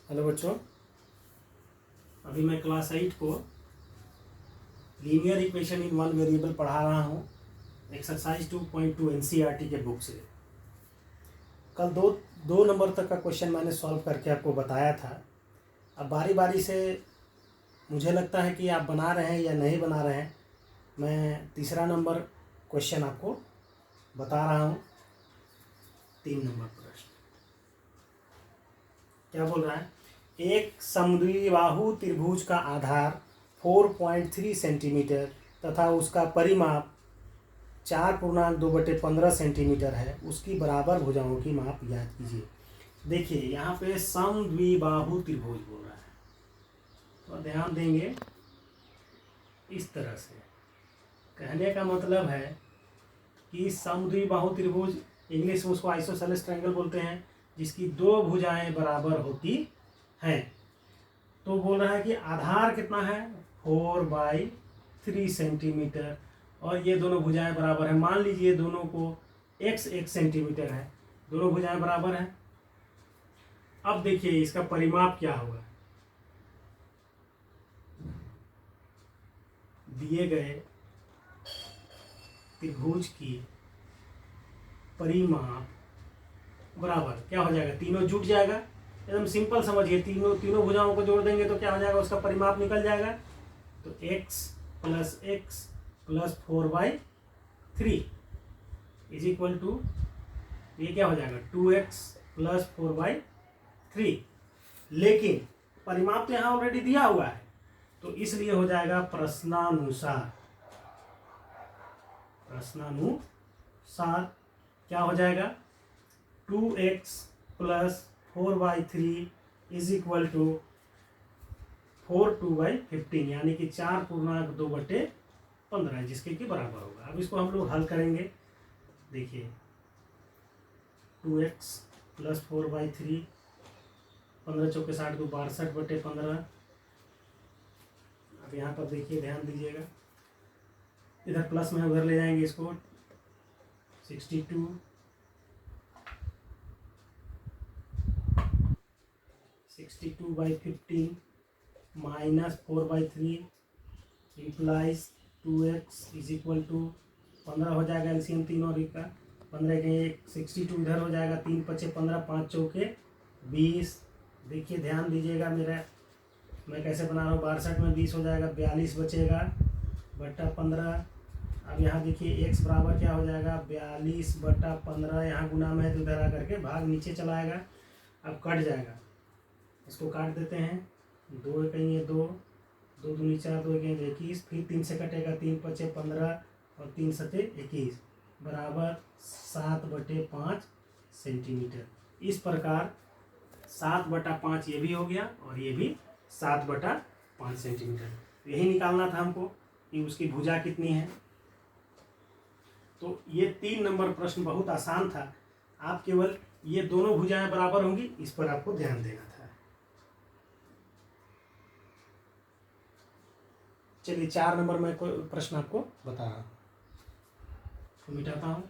Hello बच्चों, अभी मैं क्लास 8 को linear equation in one variable पढ़ा रहा हूँ। एक्सरसाइज 2.2 एनसीईआरटी के बुक से। कल दो नंबर तक का क्वेश्चन मैंने सॉल्व करके आपको बताया था। अब बारी बारी से मुझे लगता है कि आप बना रहे हैं या नहीं बना रहे हैं। मैं तीसरा नंबर क्वेश्चन आपको बता रहा हूँ। 3 नंबर प्रश्न क्या बोल रहा है? एक समद्विबाहु त्रिभुज का आधार 4.3 सेंटीमीटर तथा उसका परिमाप 4.2/15 सेंटीमीटर है। उसकी बराबर भुजाओं की माप ज्ञात कीजिए। देखिए, यहाँ पे समद्विबाहु त्रिभुज बोल रहा है, तो ध्यान देंगे इस तरह से। कहने का मतलब है कि समद्विबाहु त्रिभुज, इंग्लिश में उसको आइसोसेलेस ट्रायंगल बोलते हैं, जिसकी 2 भुजाएं बराबर होती हैं। तो बोल रहा है कि आधार कितना है? 4/3 सेंटीमीटर, और ये दोनों भुजाएं बराबर है। मान लीजिए दोनों को x 1 सेंटीमीटर है, दोनों भुजाएं बराबर हैं। अब देखिए इसका परिमाप क्या होगा। दिए गए त्रिभुज की परिमाप बराबर क्या हो जाएगा? तीनों जुट जाएगा। एकदम सिंपल समझिए, तीनों भुजाओं को जोड़ देंगे तो क्या हो जाएगा? उसका परिमाप निकल जाएगा। तो x + 4/3 इज इक्वल टू, ये क्या हो जाएगा? 2x + 4/3। लेकिन परिमाप तो यहाँ ऑलरेडी दिया हुआ है, तो इसलिए हो जाएगा प्रश्नानुसार क्या हो जाएगा? 2x + 4/3 इज इक्वल टू 4/2/15, यानी कि 4.2/15, जिसके कि बराबर होगा। अब इसको हम लोग हल करेंगे। देखिए 2x + 4/3, 15 चौके 60, 2 62/15। अब यहाँ पर देखिए, ध्यान दीजिएगा, इधर प्लस में उधर ले जाएंगे इसको। 62 62/15 minus 4/3 implies 2x is equal to 15 हो जाएगा। एलसीएम तीनों का 15 के 62 इधर हो जाएगा। 3 × 5 = 15, 5 चौके 20। देखिए ध्यान दीजिएगा, मेरा मैं कैसे बना रहा हूँ। 62 में 20 हो जाएगा, 42 बचेगा बटा 15। अब यहाँ देखिए x बराबर क्या हो जाएगा? 42/15। यहाँ गुना में है तो इधर आकर के भाग नीचे चला आएगा। अब कट जाएगा, इसको काट देते हैं। 2 कहीं 2, 2 दूनी 4, 2 कहीं 21, फिर 3 से कटेगा। 3 × 5 = 15 और 3 × 7 = 21 बराबर 7/5 सेंटीमीटर। इस प्रकार 7/5 ये भी हो गया और ये भी 7/5 सेंटीमीटर। यही निकालना था हमको कि उसकी भुजा कितनी है। तो ये 3 नंबर प्रश्न बहुत आसान था। आप केवल ये दोनों भुजाएं बराबर होंगी, इस पर आपको ध्यान देना था। चलिए 4 नंबर में कोई प्रश्न आपको बता रहा हूँ, तो मिटाता हूँ।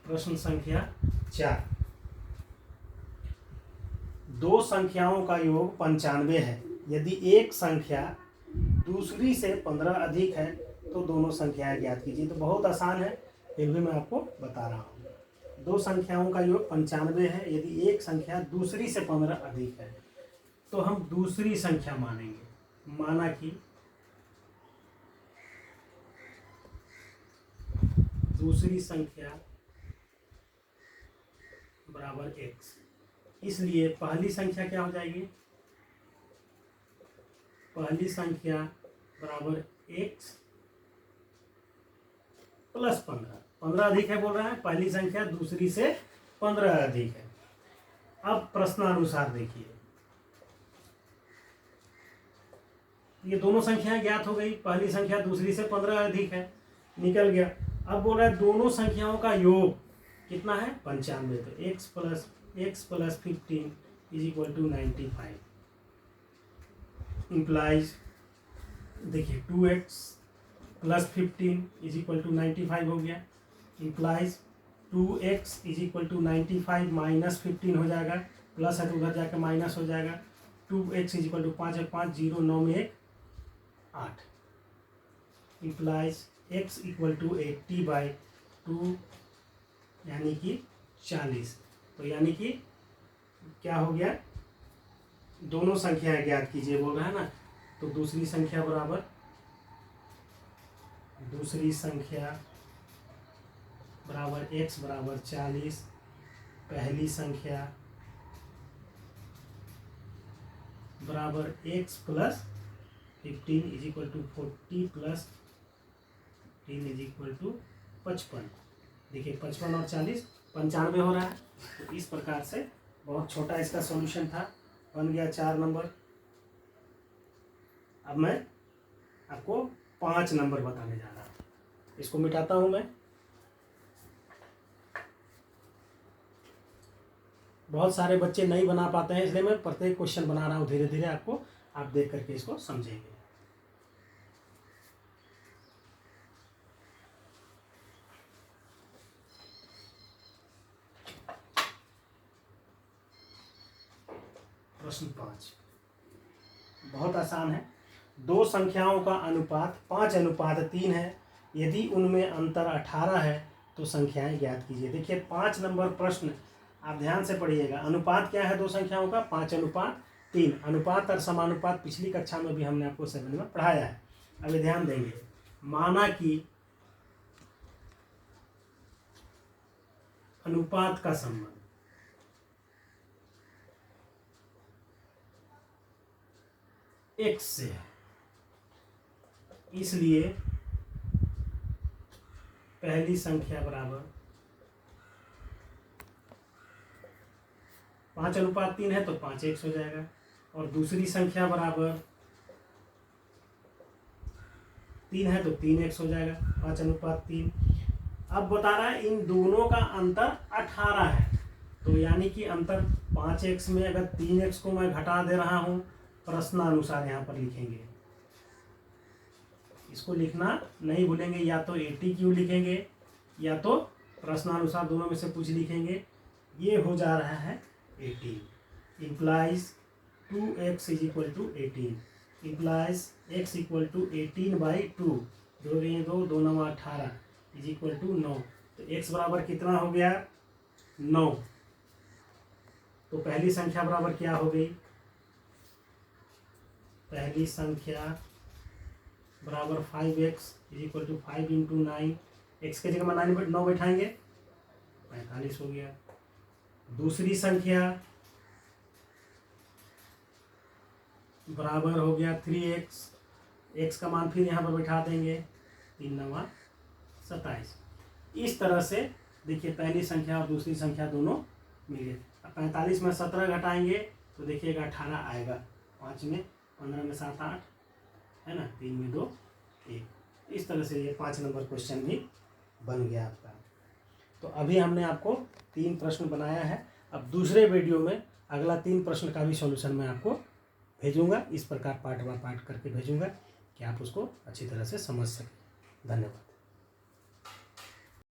प्रश्न संख्या 4। 2 संख्याओं का योग 95 है। यदि एक संख्या दूसरी से 15 अधिक है तो दोनों संख्याएं ज्ञात कीजिए। तो बहुत आसान है, फिर भी मैं आपको बता रहा हूँ। 2 संख्याओं का योग 95 है। यदि एक संख्या दूसरी से 15 अधिक है तो हम दूसरी संख्या मानेंगे। माना कि दूसरी संख्या बराबर x, इसलिए पहली संख्या क्या हो जाएगी? पहली संख्या बराबर x + 15। 15 अधिक है बोल रहा है, पहली संख्या दूसरी से 15 अधिक है। अब प्रश्नानुसार देखिए, ये दोनों संख्याएं ज्ञात हो गई। पहली संख्या दूसरी से 15 अधिक है, निकल गया। अब बोल रहा है दोनों संख्याओं का योग कितना है? 95। तो x + 15 = 95 इम्प्लाइज देखिए 2x plus 15 is equal to 95 हो गया, implies 2x is equal to 95 minus 15 हो जाएगा, प्लस है तो उधर जाकर माइनस हो जाएगा। 2x इज इक्वल टू 5 है 5, 0 9 में 1 8, इम्प्लाइज x इक्वल टू 80/2 यानी कि 40। तो यानी कि क्या हो गया, दोनों संख्याएं ज्ञात कीजिए बोल रहा है ना। तो दूसरी संख्या बराबर x बराबर 40, पहली संख्या बराबर x plus 15 is equal to 40 plus 15 is equal to 55। देखिए 55 और 40 95 हो रहा है। तो इस प्रकार से बहुत छोटा इसका सॉल्यूशन था, बन गया 4 नंबर। अब मैं आपको 5 नंबर बताने जा रहा हूँ, इसको मिटाता हूँ मैं। बहुत सारे बच्चे नहीं बना पाते हैं, इसलिए मैं प्रत्येक क्वेश्चन बना रहा हूँ धीरे धीरे, आपको आप देख करके इसको समझेंगे। प्रश्न 5 बहुत आसान है। दो संख्याओं का अनुपात 5:3 है, यदि उनमें अंतर 18 है तो संख्याएं ज्ञात कीजिए। देखिए 5 नंबर प्रश्न आप ध्यान से पढ़िएगा। अनुपात क्या है दो संख्याओं का? 5:3। अनुपात और समानुपात पिछली कक्षा में भी हमने आपको 7 में पढ़ाया है। अभी ध्यान देंगे, माना कि अनुपात का संबंध x से है, इसलिए पहली संख्या बराबर 5:3 है तो 5x हो जाएगा, और दूसरी संख्या बराबर 3 है तो 3x हो जाएगा। 5:3। अब बता रहा है इन दोनों का अंतर 18 है, तो यानी कि अंतर 5x में अगर 3x को मैं घटा दे रहा हूं, प्रश्नानुसार यहाँ पर लिखेंगे, इसको लिखना नहीं भूलेंगे, या तो 80 लिखेंगे या तो प्रश्नानुसार दोनों में से कुछ लिखेंगे। ये हो जा रहा है 18, implies 2x is equal to 18, implies x equal to 18/2, 2 2 9 18 is equal to 9। तो x बराबर कितना हो गया? 9। तो पहली संख्या बराबर क्या हो गई? पहली संख्या बराबर 5x is equal to 5 × 9, x के जगह में 9 बैठाएंगे, 45 हो गया। दूसरी संख्या बराबर हो गया 3x, x का मान फिर यहाँ पर बैठा देंगे, 3 9 27। इस तरह से देखिए पहली संख्या और दूसरी संख्या दोनों मिल गए। 45 में 17 घटाएंगे तो देखिएगा 18 आएगा, 5 में 15 में 7 8 है ना, 3 में 2 1। इस तरह से ये 5 नंबर क्वेश्चन भी बन गया आपका। तो अभी हमने आपको 3 प्रश्न बनाया है। अब दूसरे वीडियो में अगला 3 प्रश्न का भी सॉल्यूशन मैं आपको भेजूंगा, इस प्रकार पार्ट बाय पार्ट करके भेजूंगा कि आप उसको अच्छी तरह से समझ सकें। धन्यवाद।